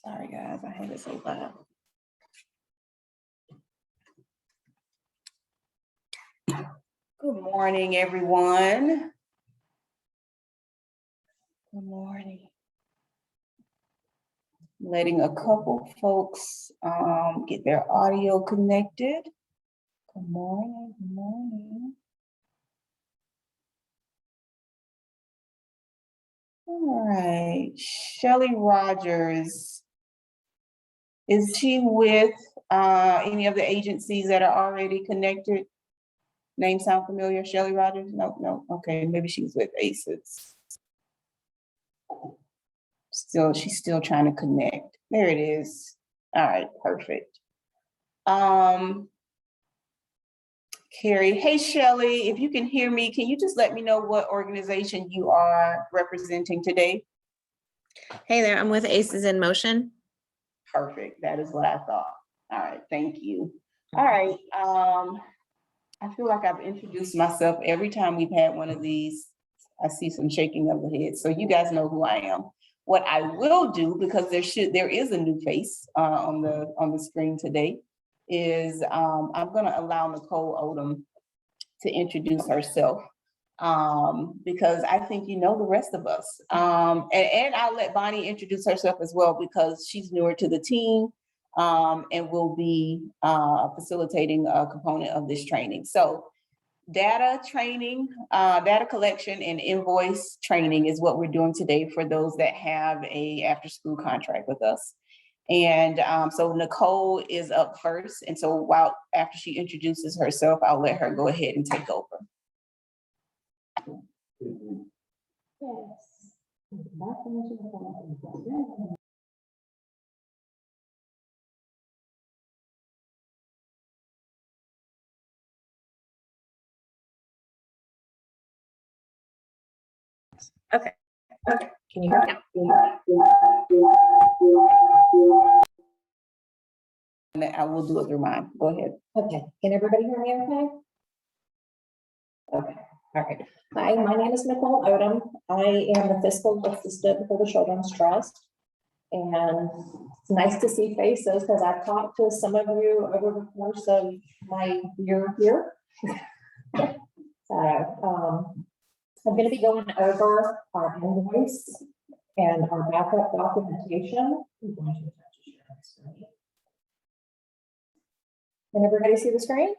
Sorry, guys, I had it so loud. Good morning, everyone. Good morning. Letting a couple folks get their audio connected. Good morning, good morning. All right, Shelly Rogers. Is she with any of the agencies that are already connected? Name sound familiar, Shelly Rogers? No, okay, maybe she's with ACES. She's still trying to connect. There it is. All right, perfect. Carrie, hey Shelly, if you can hear me, can you just let me know what organization you are representing today? Hey there, I'm with ACES in Motion. Perfect, that is what I thought. All right, thank you. All right, I feel like I've introduced myself every time we've had one of these. I see some shaking of the head, so you guys know who I am. What I will do, because there is a new face on the screen today, is I'm going to allow Nicole Odom to introduce herself because I think you know the rest of us. And I'll let Bonnie introduce herself as well because she's newer to the team and will be facilitating a component of this training. So data training, data collection and invoice training is what we're doing today for those that have a after school contract with us. And so Nicole is up first. And so after she introduces herself, I'll let her go ahead and take over. Okay. Can you hear me? And I will do it through mine. Go ahead. Okay, can everybody hear me okay? Okay, all right. Hi, my name is Nicole Odom. I am the fiscal assistant for the Children's Trust. And it's nice to see faces because I've talked to some of you over the course of my year here. I'm going to be going over our invoice and our backup documentation. Can everybody see the screen?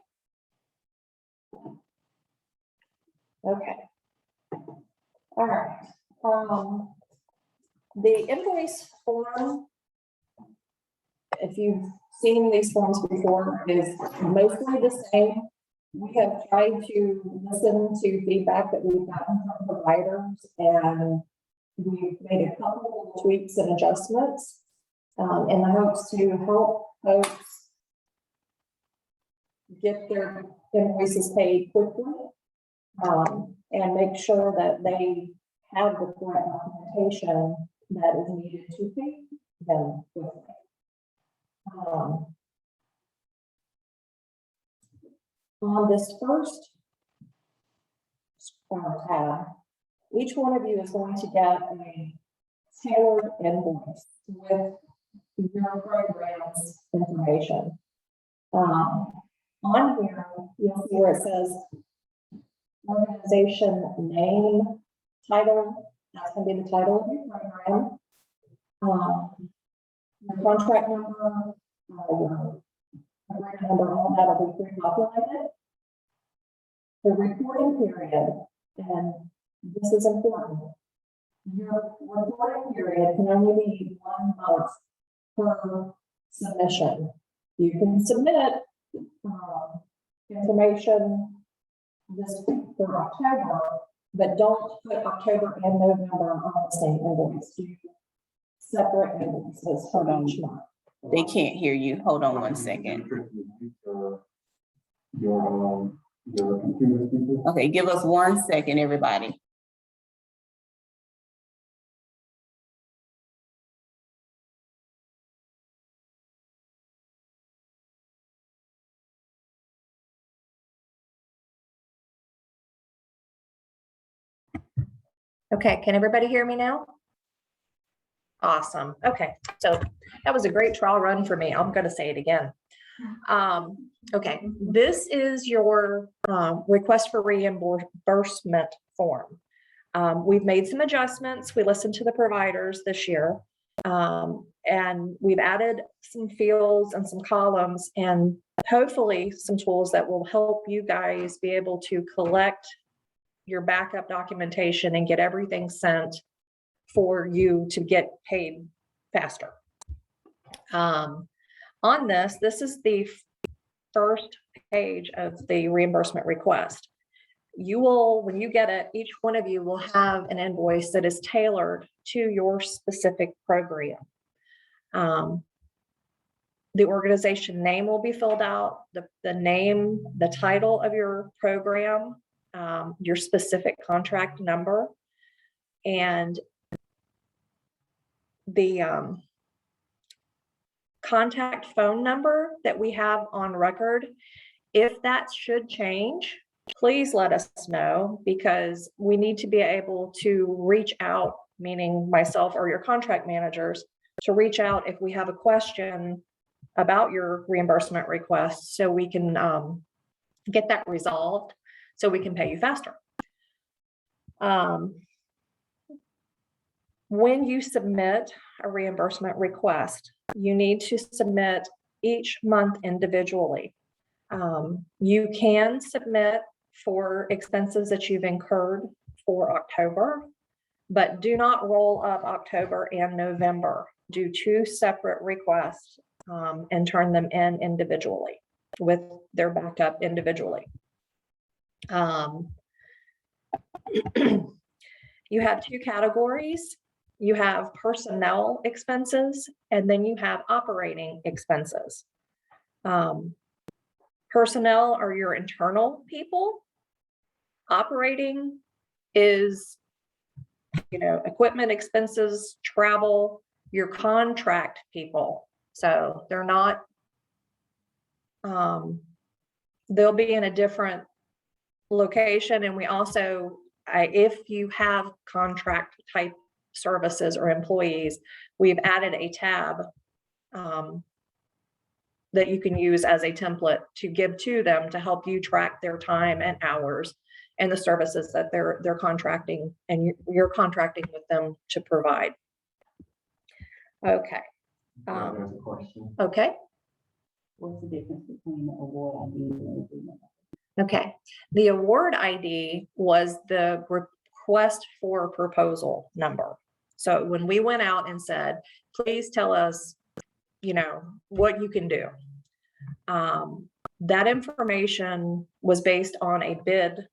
Okay. All right. The invoice form, if you've seen these forms before, is mostly the same. We have tried to listen to feedback that we've gotten from providers, and we've made a couple of tweaks and adjustments in the hopes to help folks get their invoices paid quickly and make sure that they have the correct documentation that is needed to pay them quickly. On this first tab, each one of you is going to get a tailored invoice with your program's information. On here, you'll see where it says organization name, title, that's going to be the title of your program. Your contract number, your number, all that will be pre-populated. The reporting period, and this is important. Your reporting period can only be 1 month per submission. You can submit information this for October, but don't put October and November on the same invoice. Do separate invoices for each month. They can't hear you. Hold on 1 second. Okay, give us 1 second, everybody. Okay, can everybody hear me now? Awesome. Okay, so that was a great trial run for me. I'm gonna say it again. Okay, this is your request for reimbursement form. We've made some adjustments. We listened to the providers this year. And we've added some fields and some columns and hopefully some tools that will help you guys be able to collect your backup documentation and get everything sent for you to get paid faster. On this is the first page of the reimbursement request. You will, when you get it, each one of you will have an invoice that is tailored to your specific program. The organization name will be filled out, the name, the title of your program, your specific contract number, and the contact phone number that we have on record. If that should change, please let us know, because we need to be able to reach out, meaning myself or your contract managers, to reach out if we have a question about your reimbursement request, so we can get that resolved so we can pay you faster. When you submit a reimbursement request, you need to submit each month individually. You can submit for expenses that you've incurred for October, but do not roll up October and November. Do 2 separate requests and turn them in individually with their backup individually. You have 2 categories. You have personnel expenses, and then you have operating expenses. Personnel are your internal people. Operating is, equipment expenses, travel, your contract people. So they're not, they'll be in a different location. And we also, if you have contract type services or employees, we've added a tab that you can use as a template to give to them to help you track their time and hours and the services that they're contracting, and you're contracting with them to provide. Okay. There's a question. Okay. What's the difference between the award ID and the agreement? Okay. The award ID was the request for proposal number. So when we went out and said, please tell us, what you can do. That information was based on a bid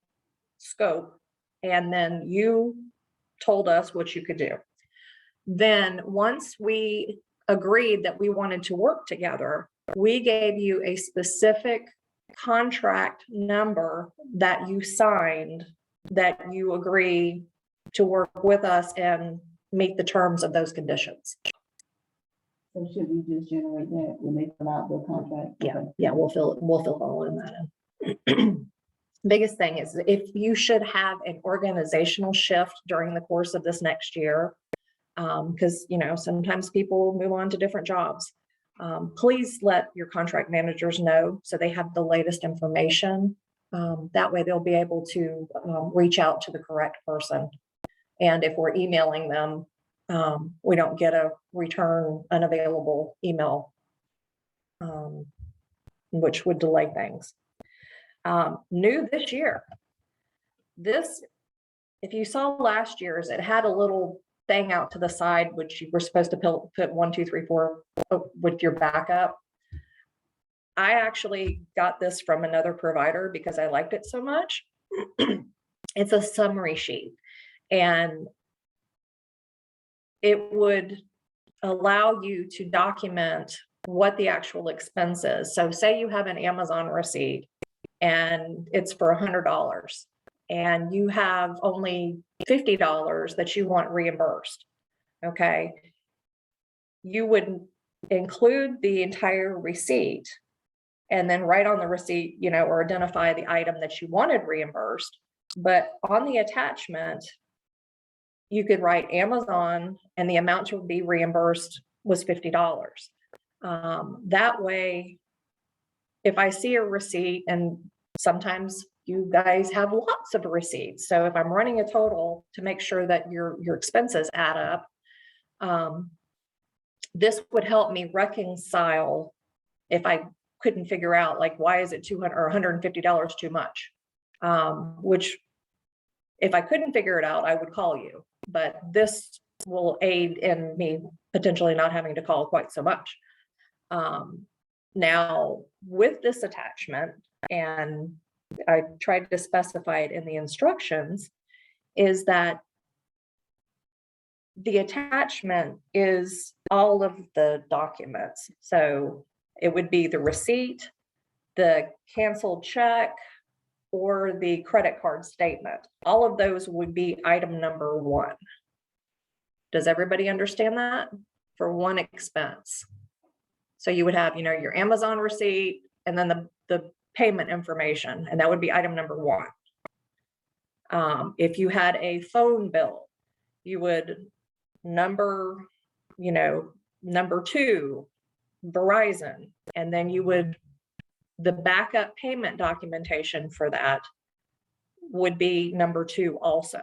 scope, and then you told us what you could do. Then once we agreed that we wanted to work together, we gave you a specific contract number that you signed, that you agree to work with us and meet the terms of those conditions. So should we just generate that when they fill out the contract? Yeah, we'll fill all of that in. Biggest thing is, if you should have an organizational shift during the course of this next year, because sometimes people move on to different jobs. Please let your contract managers know so they have the latest information. That way they'll be able to reach out to the correct person. And if we're emailing them, we don't get a return unavailable email, which would delay things. New this year, if you saw last year's, it had a little thing out to the side, which you were supposed to put 1, 2, 3, 4 with your backup. I actually got this from another provider because I liked it so much. It's a summary sheet, and it would allow you to document what the actual expense is. So say you have an Amazon receipt and it's for $100, and you have only $50 that you want reimbursed. Okay. You would include the entire receipt and then write on the receipt, or identify the item that you wanted reimbursed. But on the attachment, you could write Amazon and the amount to be reimbursed was $50. That way, if I see a receipt, and sometimes you guys have lots of receipts. So if I'm running a total to make sure that your expenses add up, this would help me reconcile if I couldn't figure out, like, why is it $200 or $150 too much? Which, if I couldn't figure it out, I would call you, but this will aid in me potentially not having to call quite so much. Now, with this attachment, and I tried to specify it in the instructions, is that the attachment is all of the documents. So it would be the receipt, the canceled check, or the credit card statement. All of those would be item number 1. Does everybody understand that? For one expense. So you would have, your Amazon receipt and then the payment information, and that would be item number 1. If you had a phone bill, you would number 2, Verizon, and then you would, the backup payment documentation for that would be number 2 also.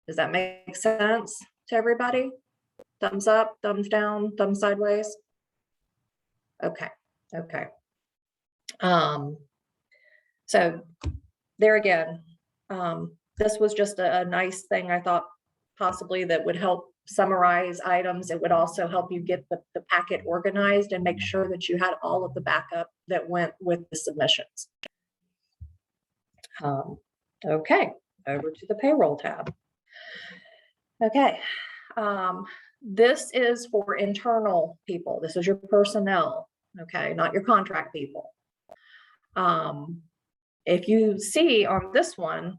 Does that make sense to everybody? Thumbs up, thumbs down, thumbs sideways? Okay. So there again, this was just a nice thing I thought possibly that would help summarize items. It would also help you get the packet organized and make sure that you had all of the backup that went with the submissions. Okay, over to the payroll tab. Okay, this is for internal people. This is your personnel, okay, not your contract people. If you see on this one,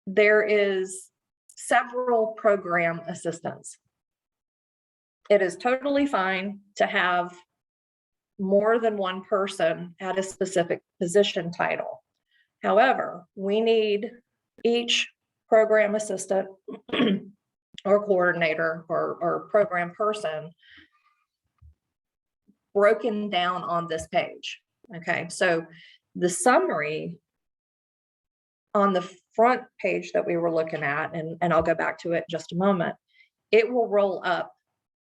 there is several program assistants. It is totally fine to have more than one person at a specific position title. However, we need each program assistant or coordinator or program person broken down on this page. Okay, so the summary on the front page that we were looking at, and I'll go back to it in just a moment, it will roll up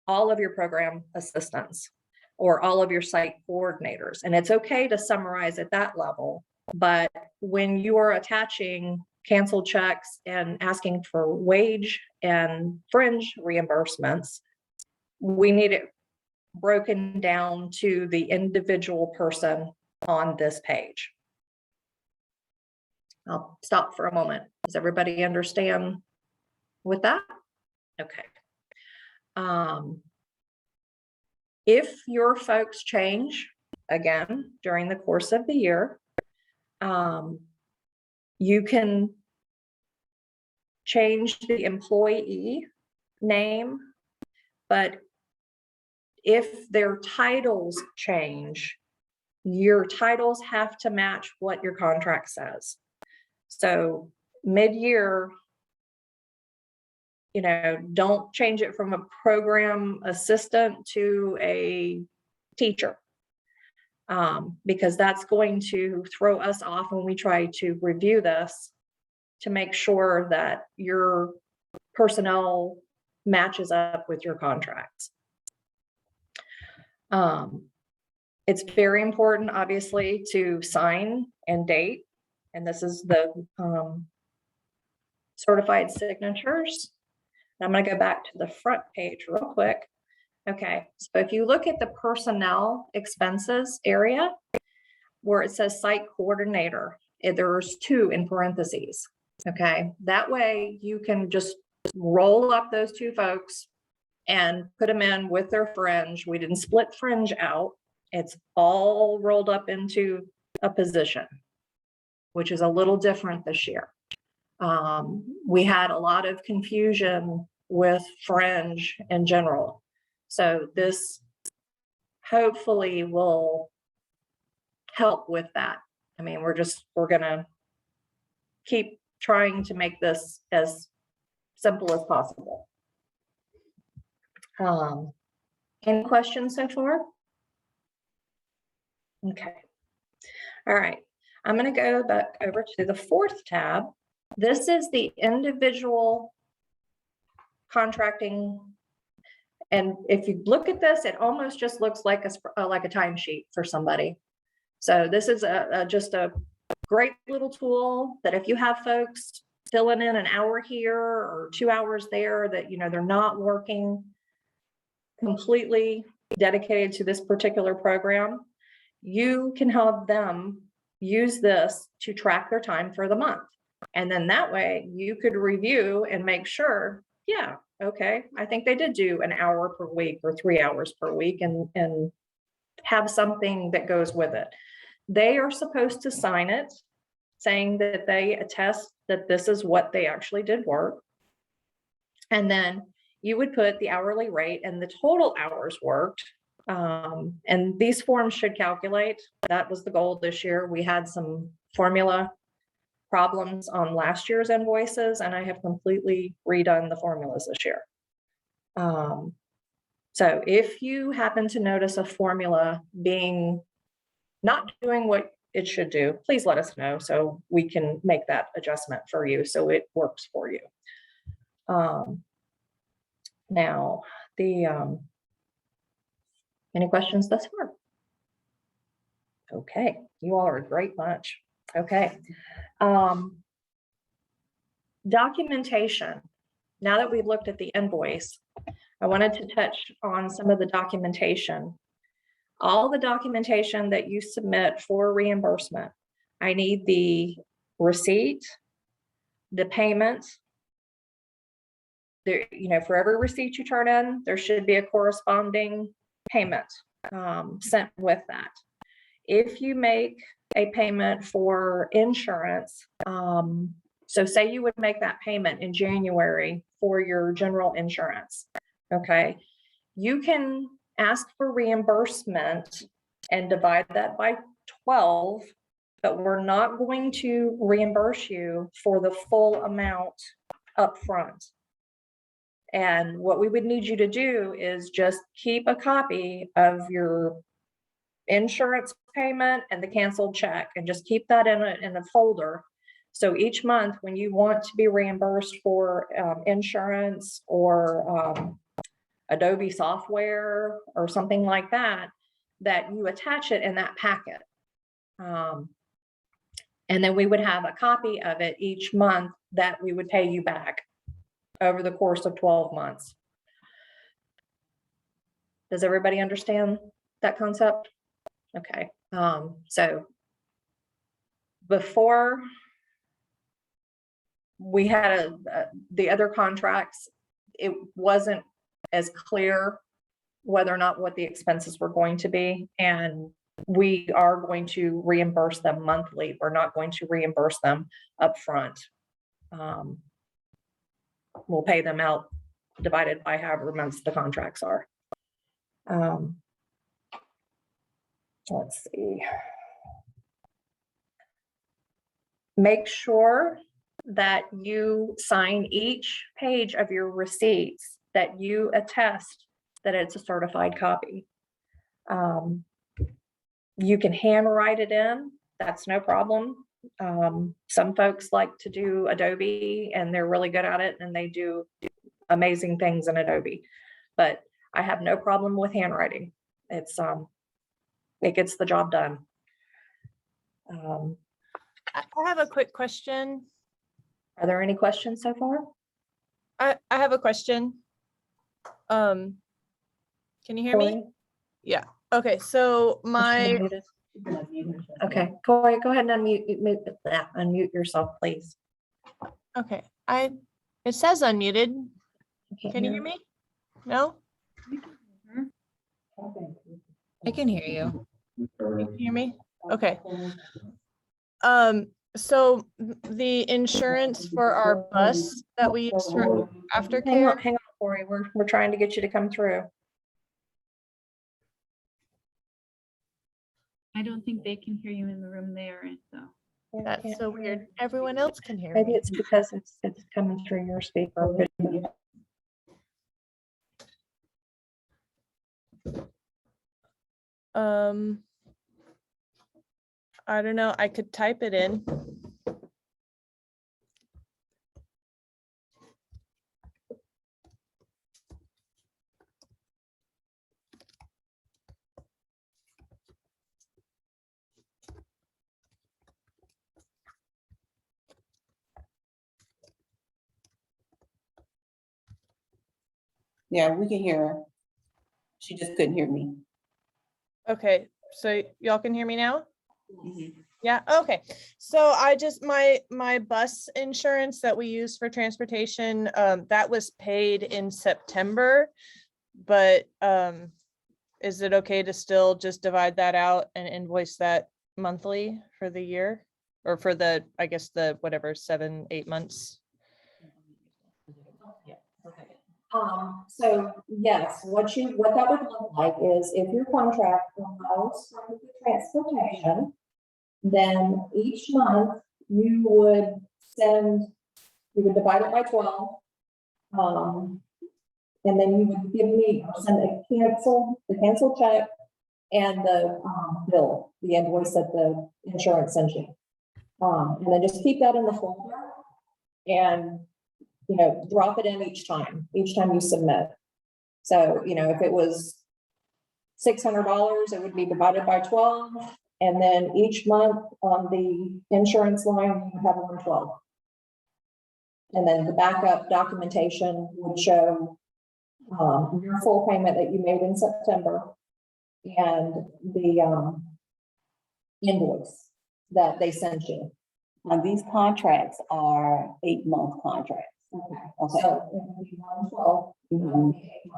all of your program assistants or all of your site coordinators. And it's okay to summarize at that level, but when you are attaching canceled checks and asking for wage and fringe reimbursements, we need it broken down to the individual person on this page. I'll stop for a moment. Does everybody understand with that? Okay. If your folks change again during the course of the year, you can change the employee name, but if their titles change, your titles have to match what your contract says. So mid-year, don't change it from a program assistant to a teacher, because that's going to throw us off when we try to review this to make sure that your personnel matches up with your contracts. It's very important, obviously, to sign and date. And this is the certified signatures. I'm going to go back to the front page real quick. Okay, so if you look at the personnel expenses area where it says site coordinator, there's 2 in parentheses. Okay, that way you can just roll up those 2 folks and put them in with their fringe. We didn't split fringe out. It's all rolled up into a position, which is a little different this year. We had a lot of confusion with fringe in general. So this hopefully will help with that. I mean, we're gonna keep trying to make this as simple as possible. Any questions so far? Okay. All right. I'm going to go back over to the fourth tab. This is the individual contracting. And if you look at this, it almost just looks like a timesheet for somebody. So this is just a great little tool that if you have folks filling in an hour here or 2 hours there that, you know, they're not working completely dedicated to this particular program, you can help them use this to track their time for the month. And then that way you could review and make sure, yeah, okay, I think they did do an hour per week or 3 hours per week, and have something that goes with it. They are supposed to sign it saying that they attest that this is what they actually did work. And then you would put the hourly rate and the total hours worked. And these forms should calculate. That was the goal this year. We had some formula problems on last year's invoices, and I have completely redone the formulas this year. So if you happen to notice a formula being not doing what it should do, please let us know so we can make that adjustment for you so it works for you. Now, any questions thus far? Okay, you all are a great bunch. Okay. Documentation. Now that we've looked at the invoice, I wanted to touch on some of the documentation. All the documentation that you submit for reimbursement, I need the receipt, the payment. There, you know, for every receipt you turn in, there should be a corresponding payment sent with that. If you make a payment for insurance, so say you would make that payment in January for your general insurance, okay, you can ask for reimbursement and divide that by 12, but we're not going to reimburse you for the full amount up front. And what we would need you to do is just keep a copy of your insurance payment and the canceled check, and just keep that in a folder. So each month when you want to be reimbursed for insurance or Adobe software or something like that, that you attach it in that packet. And then we would have a copy of it each month that we would pay you back over the course of 12 months. Does everybody understand that concept? Okay. So before we had the other contracts, it wasn't as clear whether or not what the expenses were going to be, and we are going to reimburse them monthly. We're not going to reimburse them upfront. We'll pay them out divided by however months the contracts are. Let's see. Make sure that you sign each page of your receipts that you attest that it's a certified copy. You can handwrite it in, that's no problem. Some folks like to do Adobe and they're really good at it and they do amazing things in Adobe, but I have no problem with handwriting. It's it gets the job done. I have a quick question. Are there any questions so far? I have a question. Can you hear me? Corey? Yeah. Okay. So my, Okay, Corey, go ahead and unmute yourself, please. okay. It says unmuted. I can't Can you hear me? No? I can hear you. You can hear me? Okay. So the insurance for our bus that we use for aftercare. Hang on, Corey, we're trying to get you to come through. I don't think they can hear you in the room they're in, though. That's so weird. Everyone else can hear Maybe me. it's because it's coming through your speaker. I don't know. I could type it in. Yeah, we can hear her. She just couldn't hear me. Okay, so y'all can hear me now? Mhm. Yeah, okay. So I just, my bus insurance that we use for transportation, that was paid in September. But is it okay to still just divide that out and invoice that monthly for the year? Or for the, I guess the, whatever, 7, 8 months? So yes, what that would look like is if your contract allows for the transportation, then each month you would divide it by 12. And then you would send the cancel check and the bill, the invoice that the insurance sends you. And then just keep that in the folder and, drop it in each time you submit. So, if it was $600, it would be divided by 12. And then each month on the insurance line, you have 112. And then the backup documentation would show your full payment that you made in September and the invoice that they sent you. And these contracts are 8-month contracts. Okay. So it would be 112.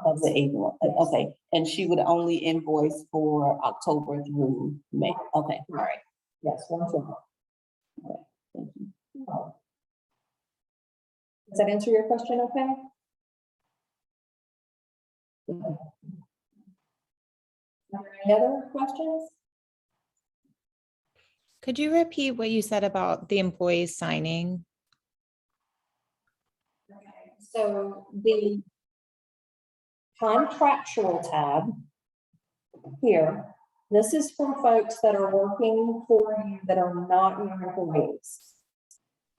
Of the 8 month. Okay, and she would only invoice for October through May. Okay, all right. Yes, 112. Thank you. Does that answer your question okay? Are there any other questions? Could you repeat what you said about the employees signing? So the contractual tab here, this is for folks that are working for you that are not your employees.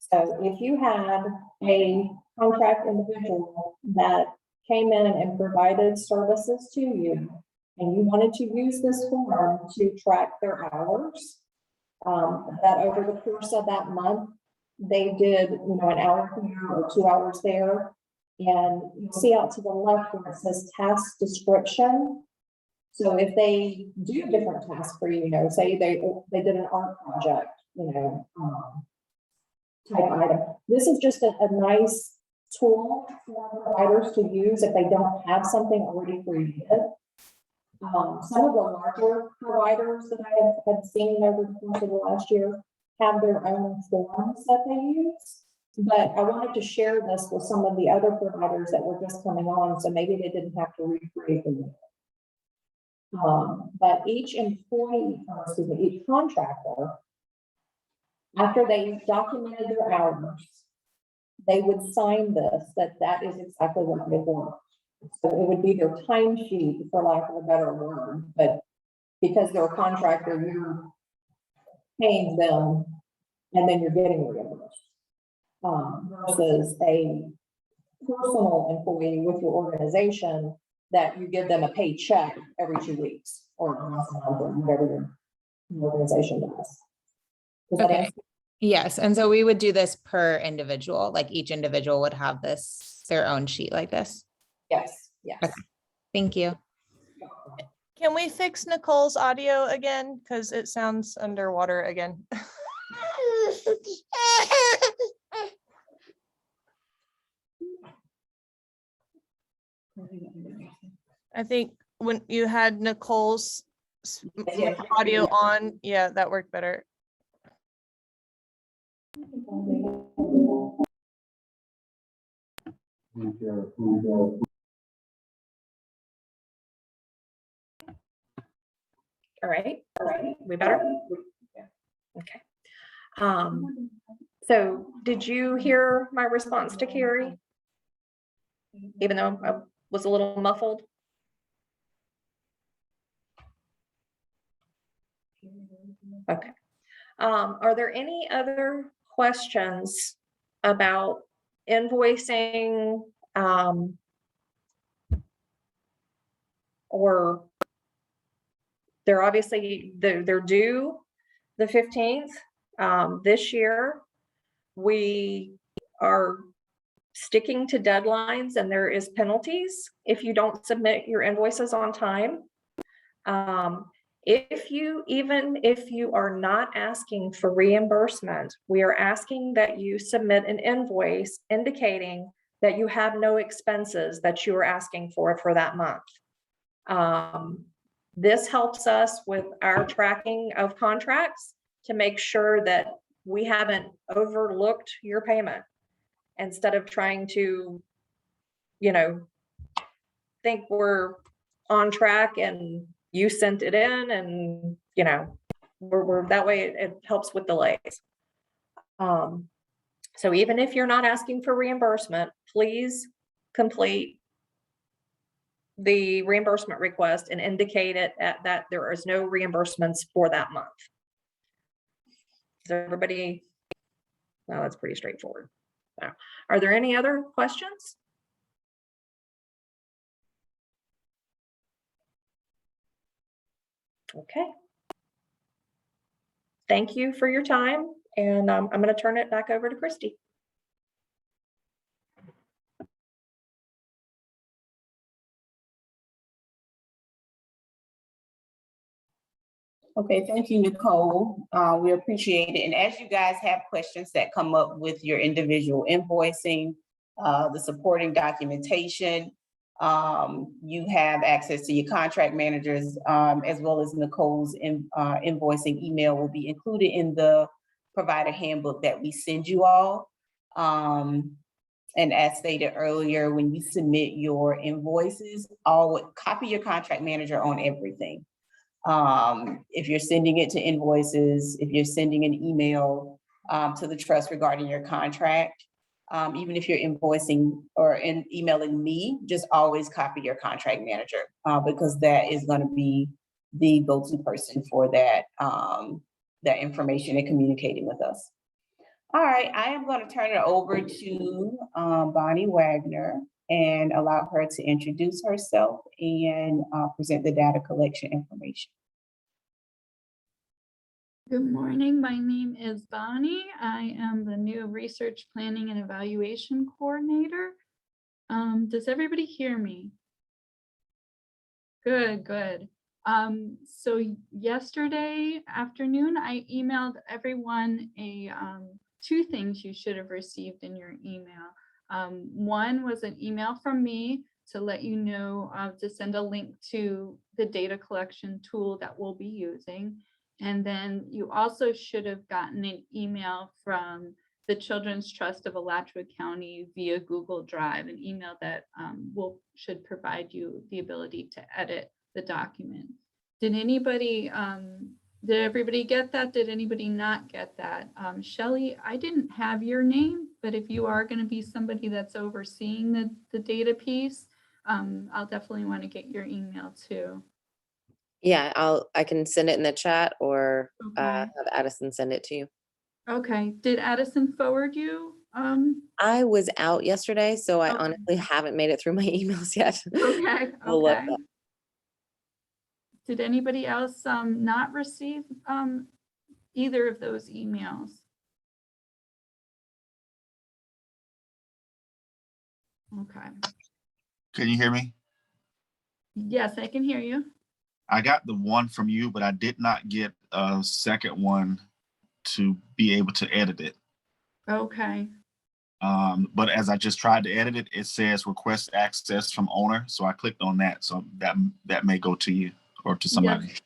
So if you had a contract individual that came in and provided services to you, and you wanted to use this form to track their hours, that over the course of that month, they did, an hour here or 2 hours there. And you'll see out to the left where it says task description. So if they do different tasks for you, say they did an art project, type item. This is just a nice tool for providers to use if they don't have something already created. Some of the larger providers that I have seen over the course of the last year have their own forms that they use. But I wanted to share this with some of the other providers that were just coming on, so maybe they didn't have to recreate them. But each each contractor, after they documented their hours, they would sign this, that is exactly what they want. So it would be their timesheet, for lack of a better word, but because they're a contractor, you're paying them and then you're getting reimbursed. Versus a personal employee with your organization that you give them a paycheck every 2 weeks or once a month or whatever your organization does. Does that Okay. answer? Yes, and so we would do this per individual, like each individual would have their own sheet like this. Yes, yes. Okay. Thank you. Can we fix Nicole's audio again? Because it sounds underwater again. I think when you had Nicole's audio on, yeah, that worked better. All right, we better? Okay. So did you hear my response to Carrie? Even though I was a little muffled? Okay. Are there any other questions about invoicing? Or they're obviously, they're due the 15th. This year, we are sticking to deadlines and there is penalties if you don't submit your invoices on time. Even if you are not asking for reimbursement, we are asking that you submit an invoice indicating that you have no expenses that you are asking for that month. This helps us with our tracking of contracts to make sure that we haven't overlooked your payment instead of trying to, think we're on track and you sent it in and, we're that way it helps with delays. So even if you're not asking for reimbursement, please complete the reimbursement request and indicate it that there is no reimbursements for that month. So everybody, well, that's pretty straightforward. So, are there any other questions? Okay. Thank you for your time. And I'm going to turn it back over to Christy. Okay, thank you, Nicole. We appreciate it. And as you guys have questions that come up with your individual invoicing, the supporting documentation, you have access to your contract managers, as well as Nicole's invoicing email will be included in the provider handbook that we send you all. And as stated earlier, when you submit your invoices, copy your contract manager on everything. If you're sending it to invoices, if you're sending an email to the trust regarding your contract, even if you're invoicing or emailing me, just always copy your contract manager because that is going to be the go-to person for that, that information and communicating with us. All right, I am going to turn it over to Bonnie Wagner and allow her to introduce herself and present the data collection information. Good morning. My name is Bonnie. I am the new Research Planning and Evaluation Coordinator. Does everybody hear me? Good, good. So yesterday afternoon, I emailed everyone two things you should have received in your email. One was an email from me to let you know to send a link to the data collection tool that we'll be using. And then you also should have gotten an email from the Children's Trust of Alachua County via Google Drive, an email that should provide you the ability to edit the document. Did everybody get that? Did anybody not get that? Shelley, I didn't have your name, but if you are going to be somebody that's overseeing the data piece, I'll definitely want to get your email too. Yeah, I can send it in the chat or Okay. have Addison send it to you. Okay. Did Addison forward you? I was out yesterday, so I Okay. honestly haven't made it through my emails yet. Okay. We'll look Okay. up. Did anybody else not receive either of those emails? Okay. Can you hear me? Yes, I can hear you. I got the one from you, but I did not get a second one to be able to edit it. Okay. But as I just tried to edit it, it says request access from owner. So I clicked on that. So that may go to you or to somebody. Yes,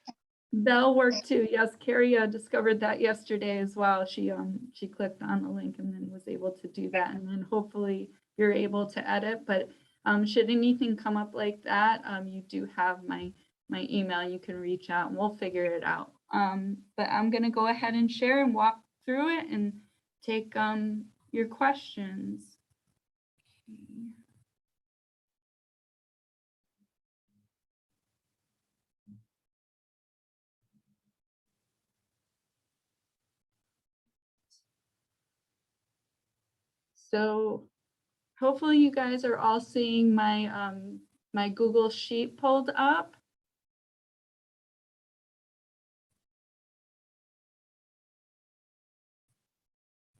that'll work too. Yes, Carrie discovered that yesterday as well. She clicked on the link and then was able to do that. And then hopefully you're able to edit. But should anything come up like that, you do have my email. You can reach out and we'll figure it out. But I'm going to go ahead and share and walk through it and take your questions. So hopefully you guys are all seeing my my Google Sheet pulled up.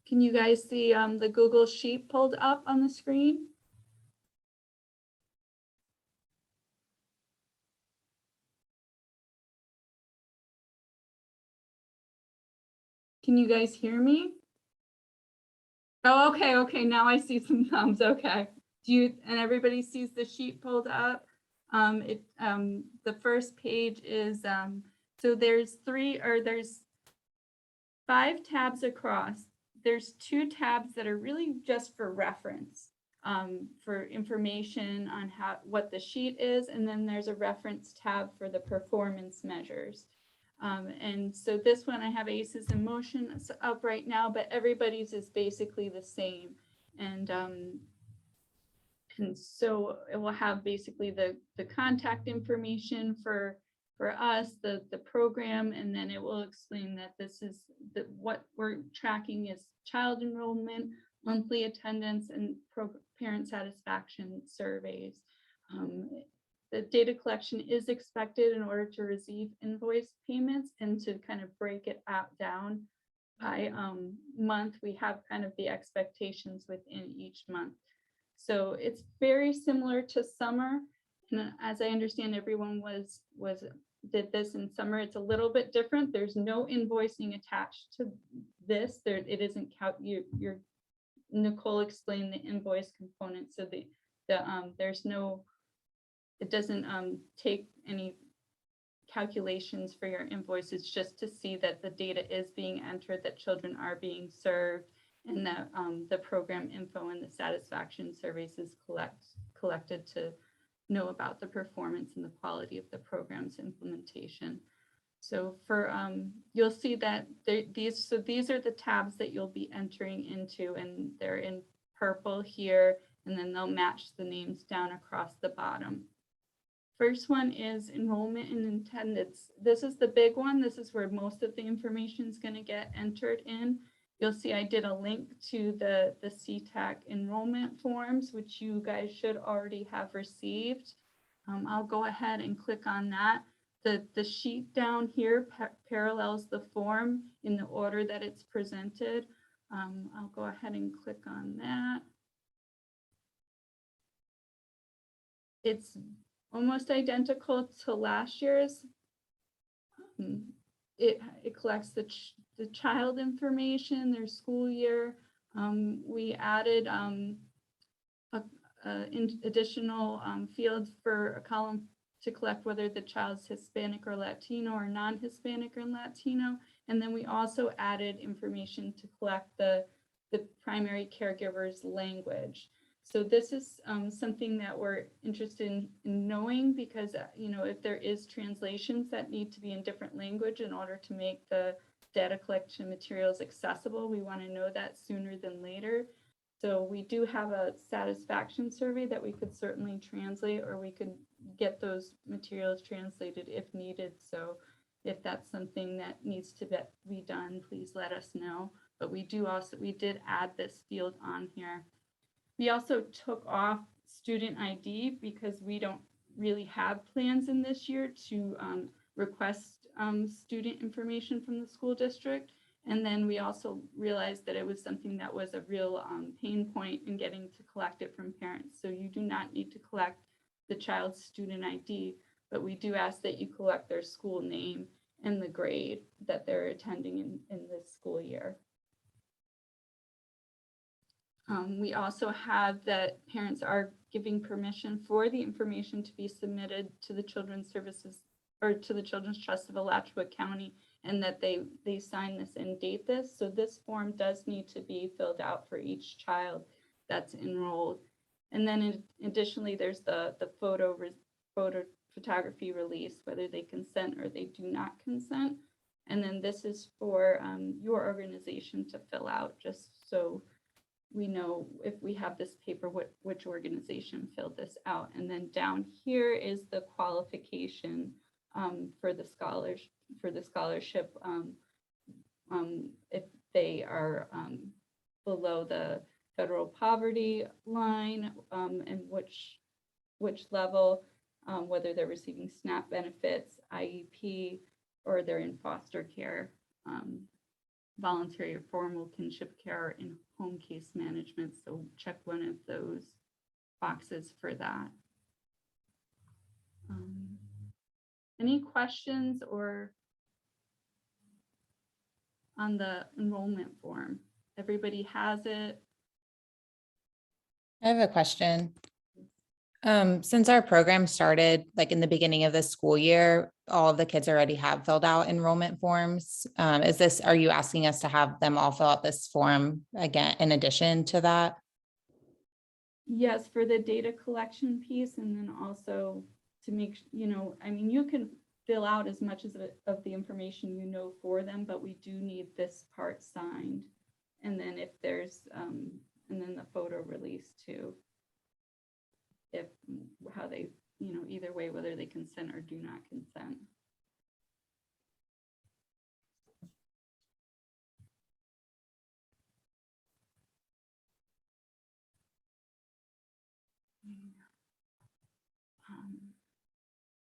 Can you guys see the Google Sheet pulled up on the screen? Can you guys hear me? Oh, okay, okay, now I see some thumbs, okay. Do you, and everybody sees the sheet pulled up? The first page is, so there's there's 5 tabs across. There's 2 tabs that are really just for reference, for information on what the sheet is, and then there's a reference tab for the performance measures. And so this one, I have ACEs in motion up right now, but everybody's is basically the same. And so it will have basically the contact information for us, the program, and then it will explain that this is what we're tracking is child enrollment, monthly attendance, and parent satisfaction surveys. The data collection is expected in order to receive invoice payments, and to kind of break it down by month, we have kind of the expectations within each month. So it's very similar to summer. And as I understand, everyone did this in summer. It's a little bit different. There's no invoicing attached to this. It isn't your Nicole explained the invoice component. So there's no, it doesn't take any calculations for your invoices, just to see that the data is being entered, that children are being served, and that the program info and the satisfaction surveys is collected to know about the performance and the quality of the program's implementation. So for you'll see that these are the tabs that you'll be entering into, and they're in purple here, and then they'll match the names down across the bottom. First one is enrollment and attendance. This is the big one. This is where most of the information is going to get entered in. You'll see I did a link to the CTAC enrollment forms, which you guys should already have received. I'll go ahead and click on that. The sheet down here parallels the form in the order that it's presented. I'll go ahead and click on that. It's almost identical to last year's. It collects the child information, their school year. We added additional fields for a column to collect whether the child's Hispanic or Latino or non-Hispanic or Latino. And then we also added information to collect the primary caregiver's language. So this is something that we're interested in knowing, because if there is translations that need to be in different language in order to make the data collection materials accessible, we want to know that sooner than later. So we do have a satisfaction survey that we could certainly translate, or we could get those materials translated if needed. So if that's something that needs to be done, please let us know. But we did add this field on here. We also took off student ID because we don't really have plans in this year to request student information from the school district. And then we also realized that it was something that was a real pain point in getting to collect it from parents. So you do not need to collect the child's student ID, but we do ask that you collect their school name and the grade that they're attending in this school year. We also have that parents are giving permission for the information to be submitted to the Children's Services or to the Children's Trust of Alachua County, and that they sign this and date this. So this form does need to be filled out for each child that's enrolled. And then additionally, there's the photography release, whether they consent or they do not consent. And then this is for your organization to fill out, just so we know if we have this paper, which organization filled this out. And then down here is the qualification for the scholarship. If they are below the federal poverty line, and which level, whether they're receiving SNAP benefits, IEP, or they're in foster care, voluntary or formal kinship care, in home case management. So check one of those boxes for that. Any questions or on the enrollment form? Everybody has it. I have a question. Since our program started like in the beginning of the school year, all of the kids already have filled out enrollment forms. Are you asking us to have them all fill out this form again in addition to that? Yes, for the data collection piece, and then also to make, I mean, you can fill out as much of the information for them, but we do need this part signed. And then if there's, and then the photo release too. If how they, either way, whether they consent or do not consent.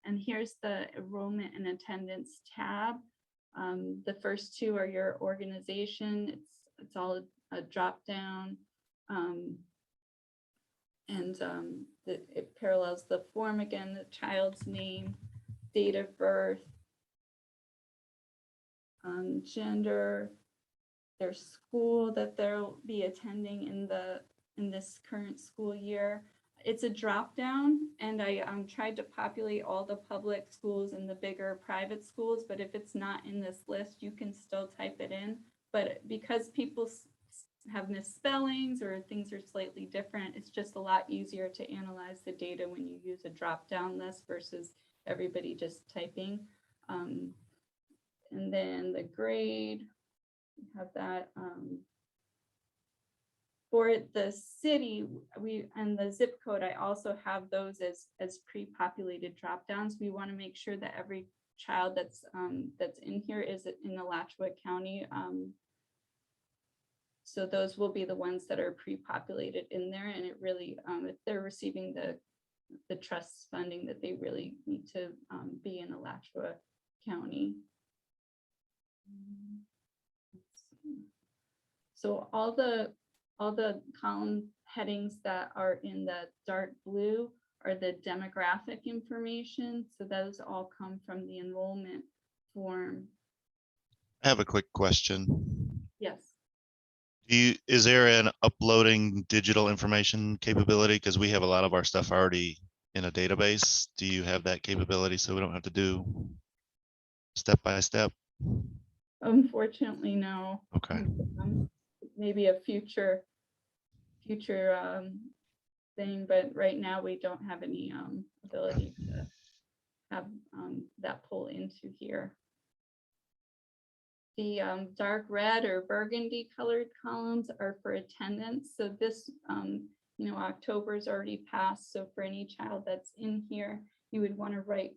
And here's the enrollment and attendance tab. The first two are your organization. It's all a drop down. It parallels the form again, the child's name, date of birth, gender, their school that they'll be attending in this current school year. It's a drop down, and I tried to populate all the public schools and the bigger private schools, but if it's not in this list, you can still type it in. But because people have misspellings or things are slightly different, it's just a lot easier to analyze the data when you use a drop down list versus everybody just typing. And then the grade, we have that. For the city, and the zip code, I also have those as pre-populated drop downs. We want to make sure that every child that's in here is in Alachua County. So those will be the ones that are pre-populated in there, and it really, if they're receiving the trust funding, that they really need to be in Alachua County. So all the column headings that are in the dark blue are the demographic information. So those all come from the enrollment form. I have a quick question. Yes. Is there an uploading digital information capability? Because we have a lot of our stuff already in a database. Do you have that capability so we don't have to do step by step? Unfortunately, no. Okay. Maybe a future thing, but right now we don't have any ability to have that pull into here. The dark red or burgundy colored columns are for attendance. So this, October's already passed. So for any child that's in here, you would want to write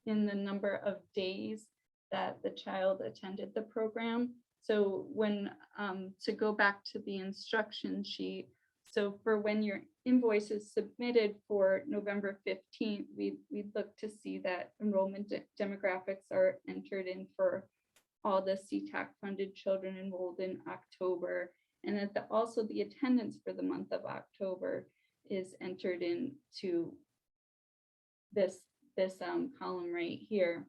in the number of days that the child attended the program. So when, to go back to the instruction sheet, so for when your invoice is submitted for November 15th, we'd look to see that enrollment demographics are entered in for all the CTAC funded children enrolled in October, and that also the attendance for the month of October is entered into this column right here.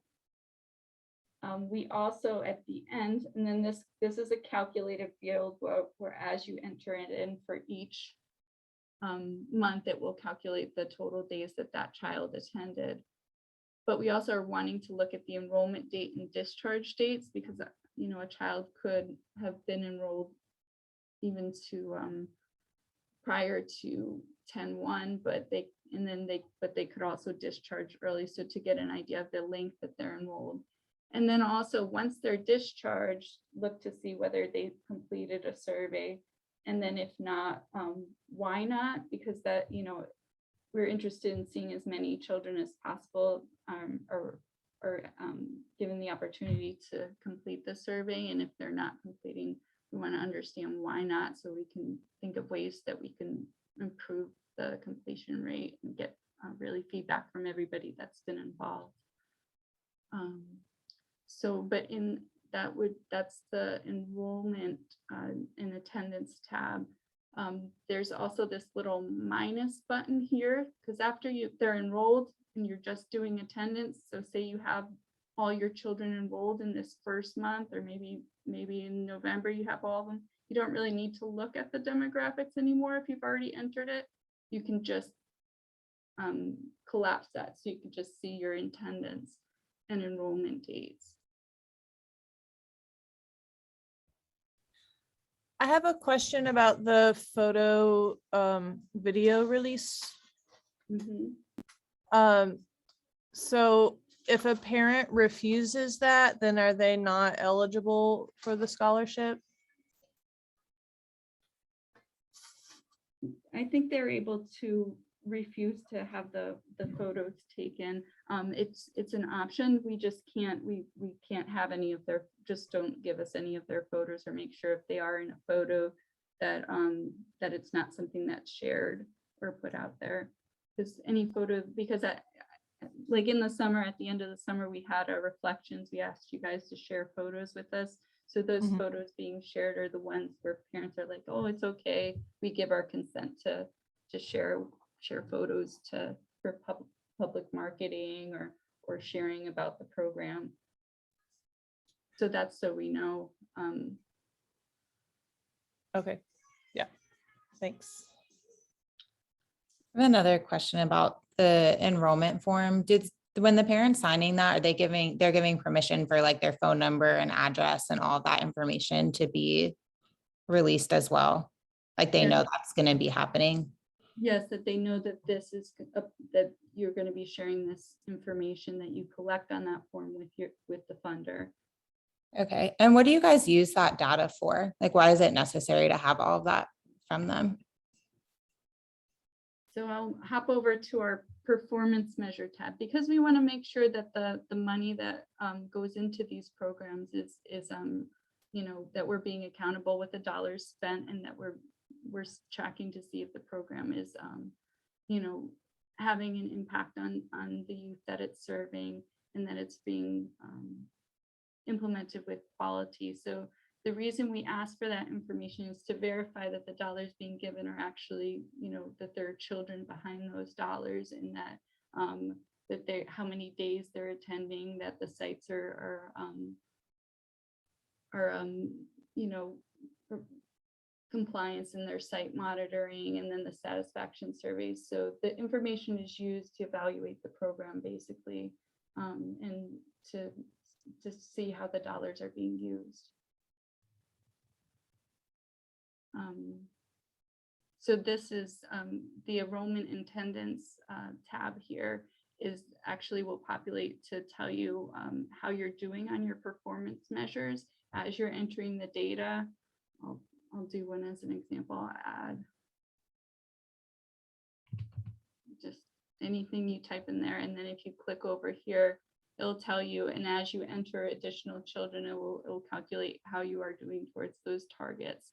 We also at the end, and then this is a calculated field where as you enter it in for each month, it will calculate the total days that child attended. But we also are wanting to look at the enrollment date and discharge dates, because a child could have been enrolled even to prior to 10/1, but they could also discharge early. So to get an idea of the length that they're enrolled. And then also, once they're discharged, look to see whether they completed a survey. And then if not, why not? Because that, you know, we're interested in seeing as many children as possible, or given the opportunity to complete the survey. And if they're not completing, we want to understand why not, so we can think of ways that we can improve the completion rate and get really feedback from everybody that's been involved. So, but that's the enrollment and attendance tab. There's also this little minus button here, because after they're enrolled and you're just doing attendance. So say you have all your children enrolled in this first month, or maybe in November you have all of them. You don't really need to look at the demographics anymore if you've already entered it. You can just collapse that, so you can just see your attendance and enrollment dates. I have a question about the photo video release. So if a parent refuses that, then are they not eligible for the scholarship? I think they're able to refuse to have the photos taken. It's an option. We just can't, we can't have any of their, just don't give us any of their photos, or make sure if they are in a photo that that it's not something that's shared or put out there. Because any photo, because like in the summer, at the end of the summer, we had our reflections. We asked you guys to share photos with us. So those photos being shared are the ones where parents are like, oh, it's okay. We give our consent to share photos for public marketing or sharing about the program. So that's so we know. Okay, yeah, thanks. I have another question about the enrollment form. When the parents signing that, they're giving permission for like their phone number and address and all that information to be released as well? Like they Yes. know that's going to be happening? Yes, that they know that this is that you're going to be sharing this information that you collect on that form with the funder. Okay. And what do you guys use that data for? Like, why is it necessary to have all of that from them? So I'll hop over to our performance measure tab, because we want to make sure that the money that goes into these programs is you know, that we're being accountable with the dollars spent, and that we're tracking to see if the program is you know, having an impact on the youth that it's serving, and that it's being implemented with quality. So the reason we ask for that information is to verify that the dollars being given are actually, you know, that there are children behind those dollars, and that that they, how many days they're attending, that the sites are you know, compliance in their site monitoring, and then the satisfaction surveys. So the information is used to evaluate the program, basically, and to see how the dollars are being used. So this is the enrollment and attendance tab here is actually will populate to tell you how you're doing on your performance measures as you're entering the data. I'll do one as an example. I'll add just anything you type in there, and then if you click over here, it'll tell you, and as you enter additional children, it will calculate how you are doing towards those targets.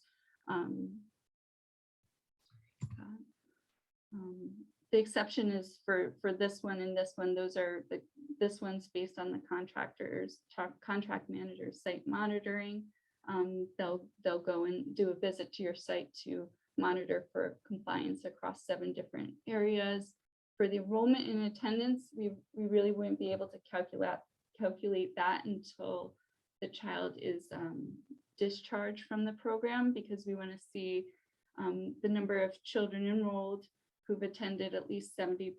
The exception is for this one and this one. Those are this one's based on the contract manager's site monitoring. They'll go and do a visit to your site to monitor for compliance across 7 different areas. For the enrollment and attendance, we really wouldn't be able to calculate that until the child is discharged from the program, because we want to see the number of children enrolled who've attended at least 70%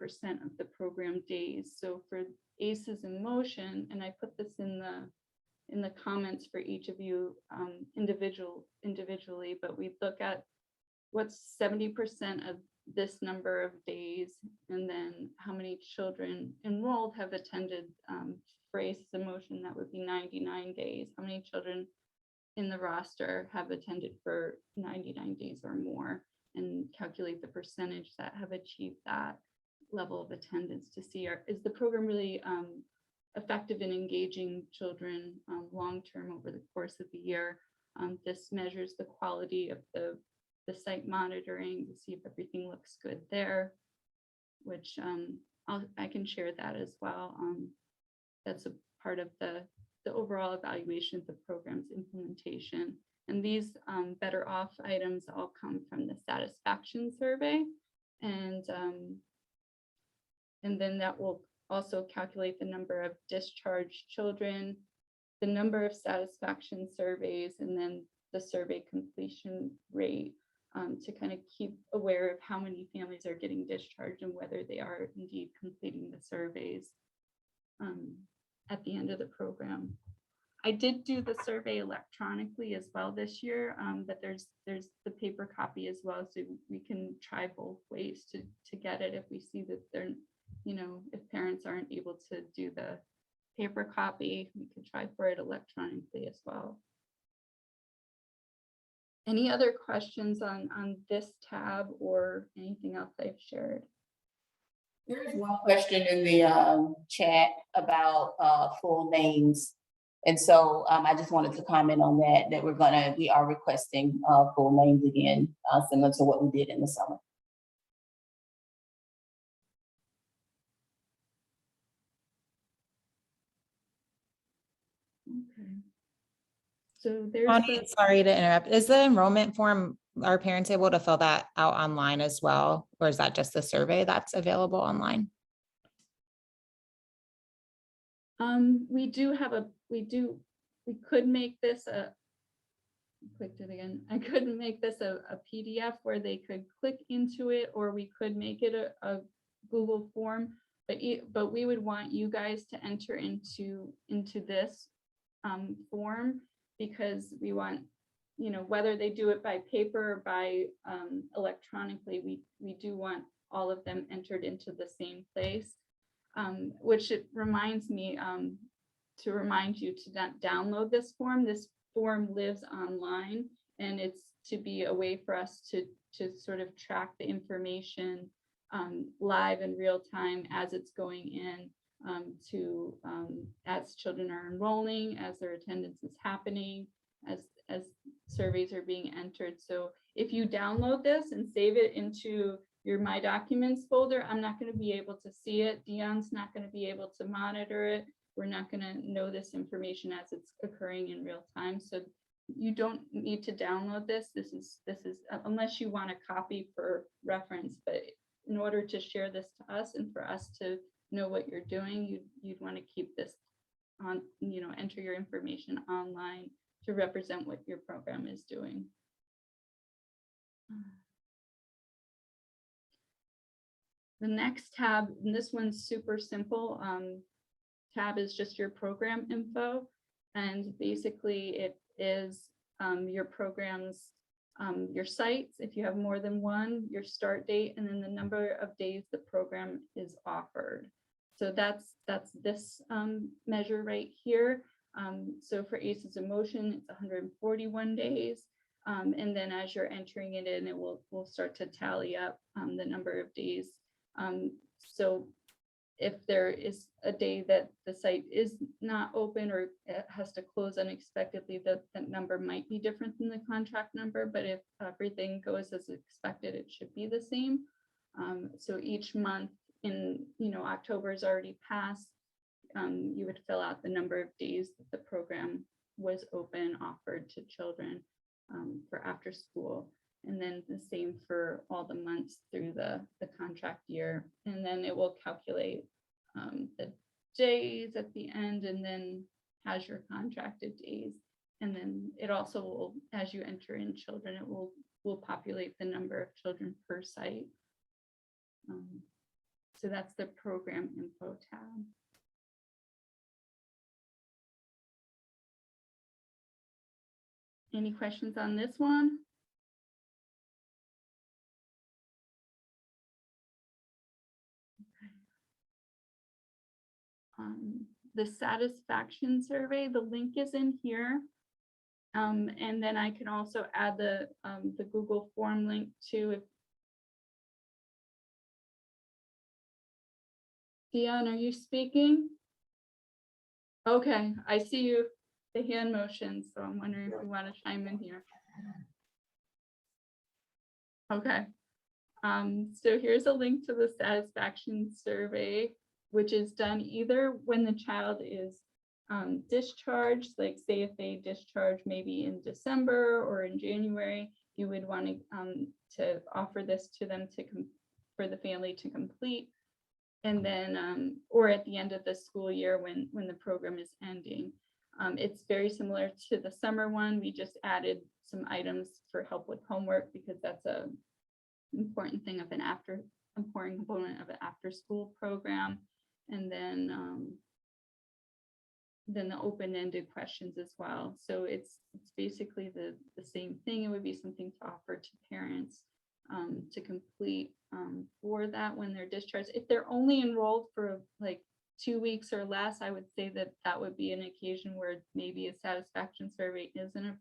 of the program days. So for ACEs in Motion, and I put this in the comments for each of you individually, but we look at what's 70% of this number of days, and then how many children enrolled have attended for ACE's emotion, that would be 99 days. How many children in the roster have attended for 99 days or more, and calculate the percentage that have achieved that level of attendance to see is the program really effective in engaging children long-term over the course of the year. This measures the quality of the site monitoring to see if everything looks good there, which I can share that as well. That's a part of the overall evaluation of the program's implementation. And these better off items all come from the satisfaction survey. And then that will also calculate the number of discharged children, the number of satisfaction surveys, and then the survey completion rate, to kind of keep aware of how many families are getting discharged and whether they are indeed completing the surveys at the end of the program. I did do the survey electronically as well this year, but there's the paper copy as well, so we can try both ways to get it if we see that they're, if parents aren't able to do the paper copy, we could try for it electronically as well. Any other questions on this tab or anything else I've shared? There is one question in the chat about full names. And so I just wanted to comment on that we are requesting full names again, similar to what we did in the summer. Okay. So there's Bonnie, sorry to interrupt. Is the enrollment form, are parents able to fill that out online as well? Or is that just the survey that's available online? We could make this clicked it again. I couldn't make this a PDF where they could click into it, or we could make it a Google form, but we would want you guys to enter into this form, because we want, whether they do it by paper or by electronically, we do want all of them entered into the same place, which it reminds me to remind you to not download this form. This form lives online, and it's to be a way for us to sort of track the information live in real time as it's going in, as children are enrolling, as their attendance is happening, as surveys are being entered. So if you download this and save it into your My Documents folder, I'm not going to be able to see it. Dion's not going to be able to monitor it. We're not going to know this information as it's occurring in real time. So you don't need to download this. This is unless you want a copy for reference, but in order to share this to us and for us to know what you're doing, you'd want to keep this on, enter your information online to represent what your program is doing. The next tab, and this one's super simple. Tab is just your program info, and basically it is your programs, your sites, if you have more than one, your start date, and then the number of days the program is offered. So that's this measure right here. So for ACEs Emotion, it's 141 days. And then as you're entering it in, it will start to tally up the number of days. So if there is a day that the site is not open or it has to close unexpectedly, that number might be different than the contract number, but if everything goes as expected, it should be the same. So each month in, October is already passed, you would fill out the number of days that the program was open, offered to children for after school. And then the same for all the months through the contract year. And then it will calculate the days at the end, and then has your contracted days. And then it also will, as you enter in children, it will populate the number of children per site. So that's the program info tab. Any questions on this one? the satisfaction survey. The link is in here. And then I can also add the Google form link too. If Dion, are you speaking? Okay, I see you, the hand motion, so I'm wondering if you want to chime in here. Okay. So here's a link to the satisfaction survey, which is done either when the child is discharged, like say if they discharge maybe in December or in January, you would want to offer this to them for the family to complete. And then, or at the end of the school year when the program is ending. It's very similar to the summer one. We just added some items for help with homework because that's a important thing of an important component of an after school program. And then the open-ended questions as well. So it's basically the same thing. It would be something to offer to parents to complete for that when they're discharged. If they're only enrolled for like 2 weeks or less, I would say that would be an occasion where maybe a satisfaction survey isn't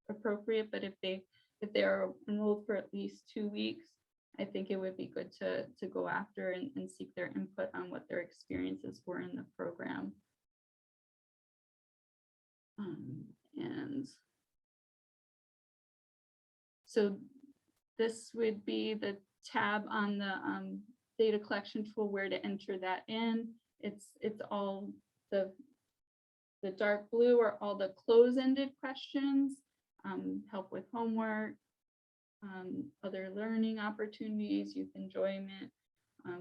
appropriate. But if they are enrolled for at least 2 weeks, I think it would be good to go after and seek their input on what their experiences were in the program. And so this would be the tab on the data collection tool where to enter that in. It's all the dark blue are all the close-ended questions, help with homework, other learning opportunities, youth enjoyment,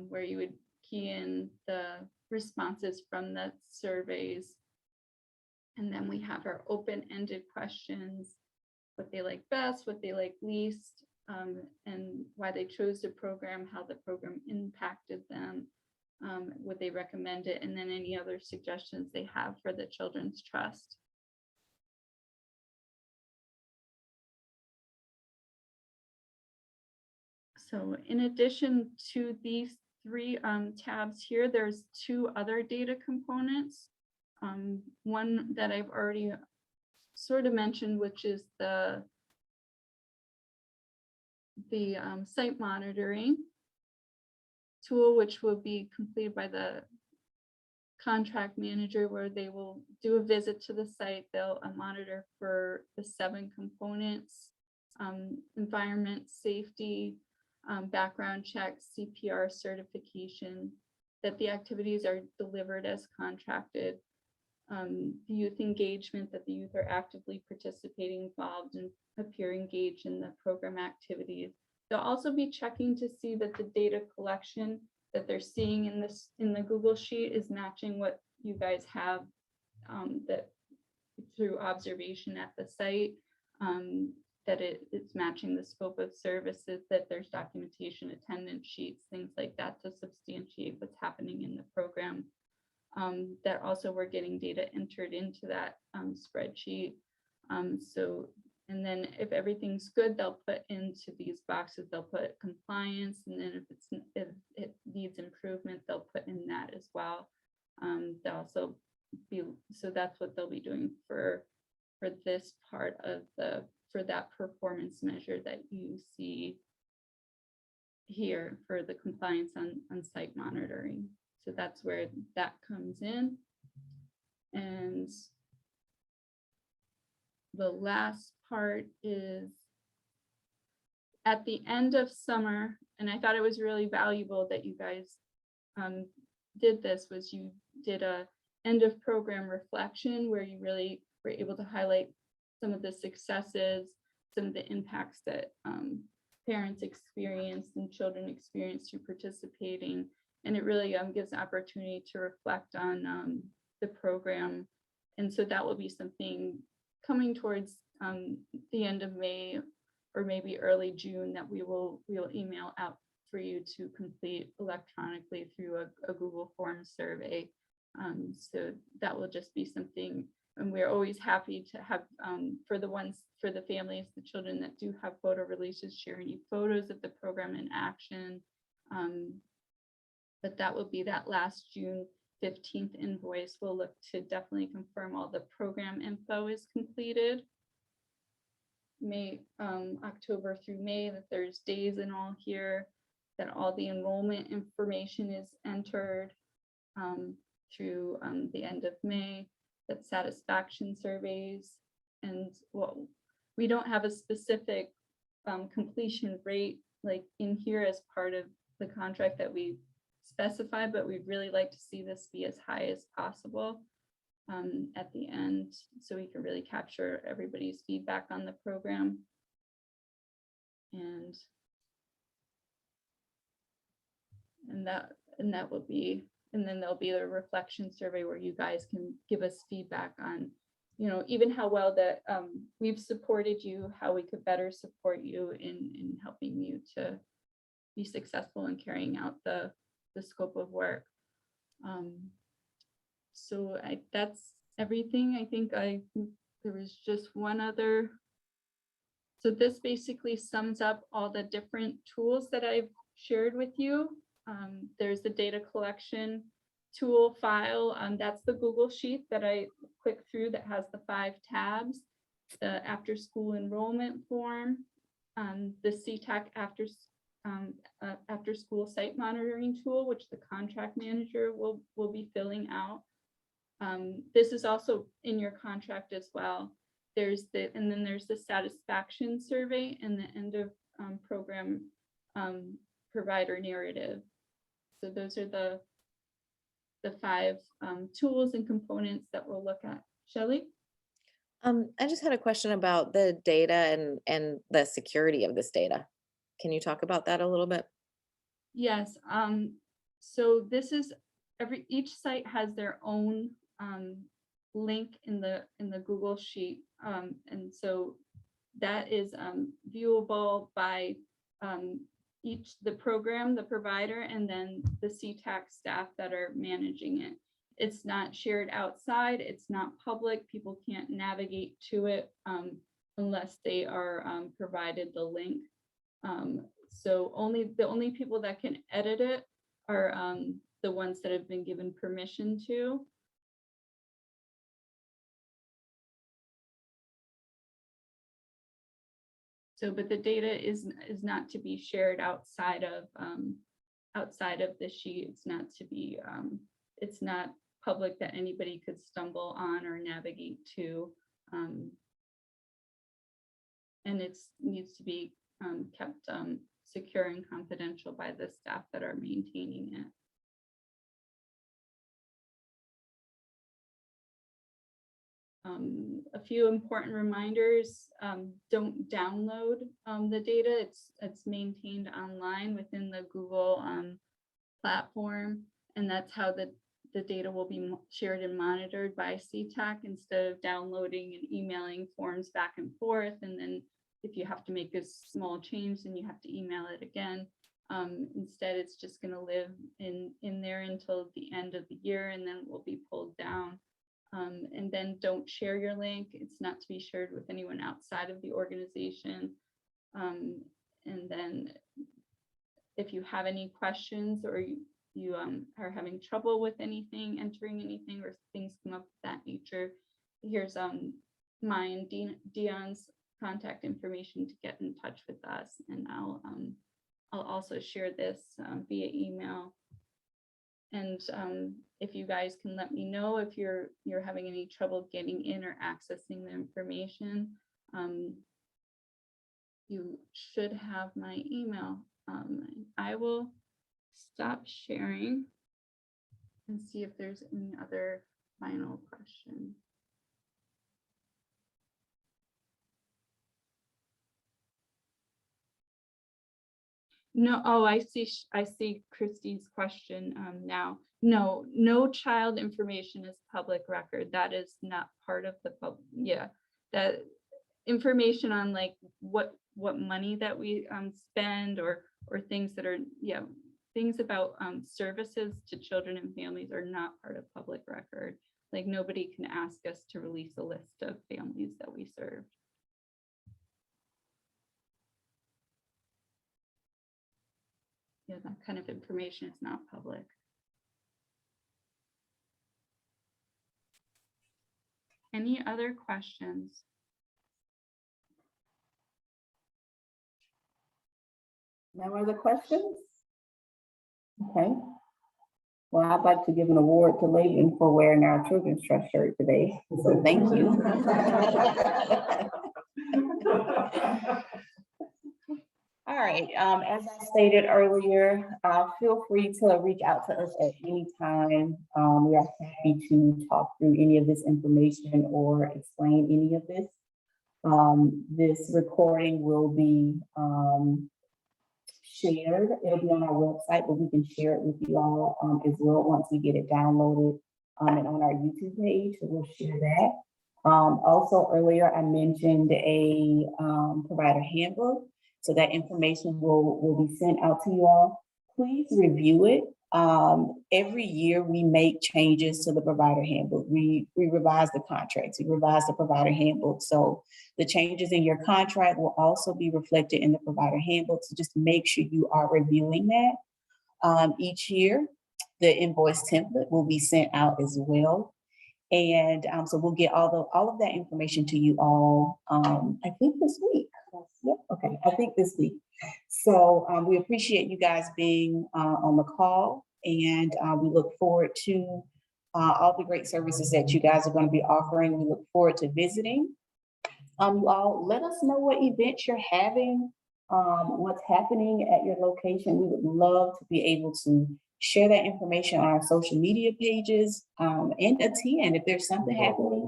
where you would key in the responses from the surveys. And then we have our open-ended questions, what they like best, what they like least, and why they chose the program, how the program impacted them, would they recommend it, and then any other suggestions they have for the Children's Trust. So in addition to these three tabs here, there's 2 other data components. One that I've already sort of mentioned, which is the site monitoring tool, which will be completed by the contract manager, where they will do a visit to the site. They'll monitor for the 7 components: environment, safety, background checks, CPR certification, that the activities are delivered as contracted, youth engagement, that the youth are actively participating, involved, and appear engaged in the program activities. They'll also be checking to see that the data collection that they're seeing in the Google Sheet is matching what you guys have that through observation at the site, that it's matching the scope of services, that there's documentation, attendance sheets, things like that to substantiate what's happening in the program. That also we're getting data entered into that spreadsheet. And then if everything's good, they'll put into these boxes, they'll put compliance, and then if it needs improvement, they'll put in that as well. They'll also be, so that's what they'll be doing for this part of for that performance measure that you see here for the compliance on site monitoring. So that's where that comes in. And the last part is at the end of summer, and I thought it was really valuable that you guys did this, was you did a end of program reflection where you really were able to highlight some of the successes, some of the impacts that parents experienced and children experienced through participating. And it really gives an opportunity to reflect on the program. And so that will be something coming towards the end of May or maybe early June that we'll email out for you to complete electronically through a Google Forms survey. So that will just be something, and we're always happy to have for the families, the children that do have photo releases, share any photos of the program in action. But that will be that last June 15th invoice, we'll look to definitely confirm all the program info is completed. October through May, that there's days in all here, that all the enrollment information is entered through the end of May, that satisfaction surveys, and well, we don't have a specific completion rate like in here as part of the contract that we specify, but we'd really like to see this be as high as possible at the end, so we can really capture everybody's feedback on the program. And that will be, and then there'll be a reflection survey where you guys can give us feedback on, you know, even how well that we've supported you, how we could better support you in helping you to be successful in carrying out the scope of work. So that's everything. I think there was just one other. So this basically sums up all the different tools that I've shared with you. There's the data collection tool file. That's the Google Sheet that I clicked through that has the 5 tabs. The Afterschool Enrollment Form, the CTAC after school site monitoring tool, which the contract manager will be filling out. This is also in your contract as well. And then there's the satisfaction survey and the end of program provider narrative. So those are the 5 tools and components that we'll look at. Shelley? I just had a question about the data and the security of this data. Can you talk about that a little bit? Yes. So this is each site has their own link in the Google Sheet, and so that is viewable by the program, the provider, and then the CTAC staff that are managing it. It's not shared outside. It's not public. People can't navigate to it unless they are provided the link. So the only people that can edit it are the ones that have been given permission to. So, but the data is not to be shared outside of the sheet. It's not to be, it's not public that anybody could stumble on or navigate to. And it needs to be kept secure and confidential by the staff that are maintaining it. A few important reminders: don't download the data. It's maintained online within the Google platform, and that's how the data will be shared and monitored by CTAC, instead of downloading and emailing forms back and forth. And then if you have to make a small change, then you have to email it again. Instead, it's just going to live in there until the end of the year, and then will be pulled down. And then don't share your link. It's not to be shared with anyone outside of the organization. And then if you have any questions, or you are having trouble with anything, entering anything, or things come up of that nature, here's mine, Dion's contact information to get in touch with us. And I'll also share this via email. And if you guys can let me know if you're having any trouble getting in or accessing the information, you should have my email. I will stop sharing and see if there's any other final question. No, oh, I see Christy's question now. No child information is public record. That is not part of the that information on like what money that we spend, or things that are things about services to children and families are not part of public record. Like, nobody can ask us to release a list of families that we serve. Yeah, that kind of information is not public. Any other questions? No other questions? Okay. Well, I'd like to give an award to Laban for wearing our children's trust shirt today, so thank you. All right, as I stated earlier, feel free to reach out to us at any time. We are happy to talk through any of this information or explain any of this. This recording will be shared. It'll be on our website, but we can share it with you all as well once we get it downloaded and on our YouTube page. So we'll share that. Also earlier, I mentioned a provider handbook. So that information will be sent out to you all. Please review it. Every year we make changes to the provider handbook. We revise the contracts, we revise the provider handbook. So the changes in your contract will also be reflected in the provider handbook. So just make sure you are reviewing that. Each year, the invoice template will be sent out as well. And so we'll get all of that information to you all, I think this week. Yep, okay, I think this week. So we appreciate you guys being on the call, and we look forward to all the great services that you guys are going to be offering. We look forward to visiting. You all let us know what events you're having, what's happening at your location. We would love to be able to share that information on our social media pages and attend if there's something happening.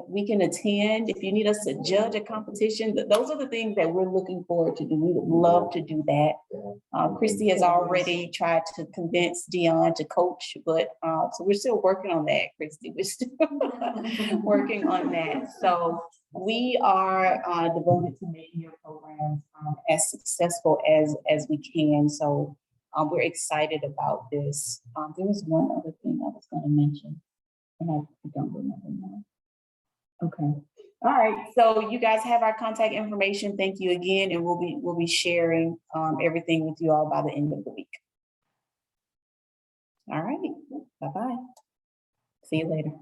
We can attend if you need us to judge a competition. Those are the things that we're looking forward to do. We would love to do that. Christy has already tried to convince Dion to coach, but so we're still working on that, Christy. We're still working on that. So we are devoted to making your programs as successful as we can. So we're excited about this. There was one other thing I was going to mention, and I don't remember now. Okay. All right. So you guys have our contact information. Thank you again, and we'll be sharing everything with you all by the end of the week. All right. Bye-bye. See you later.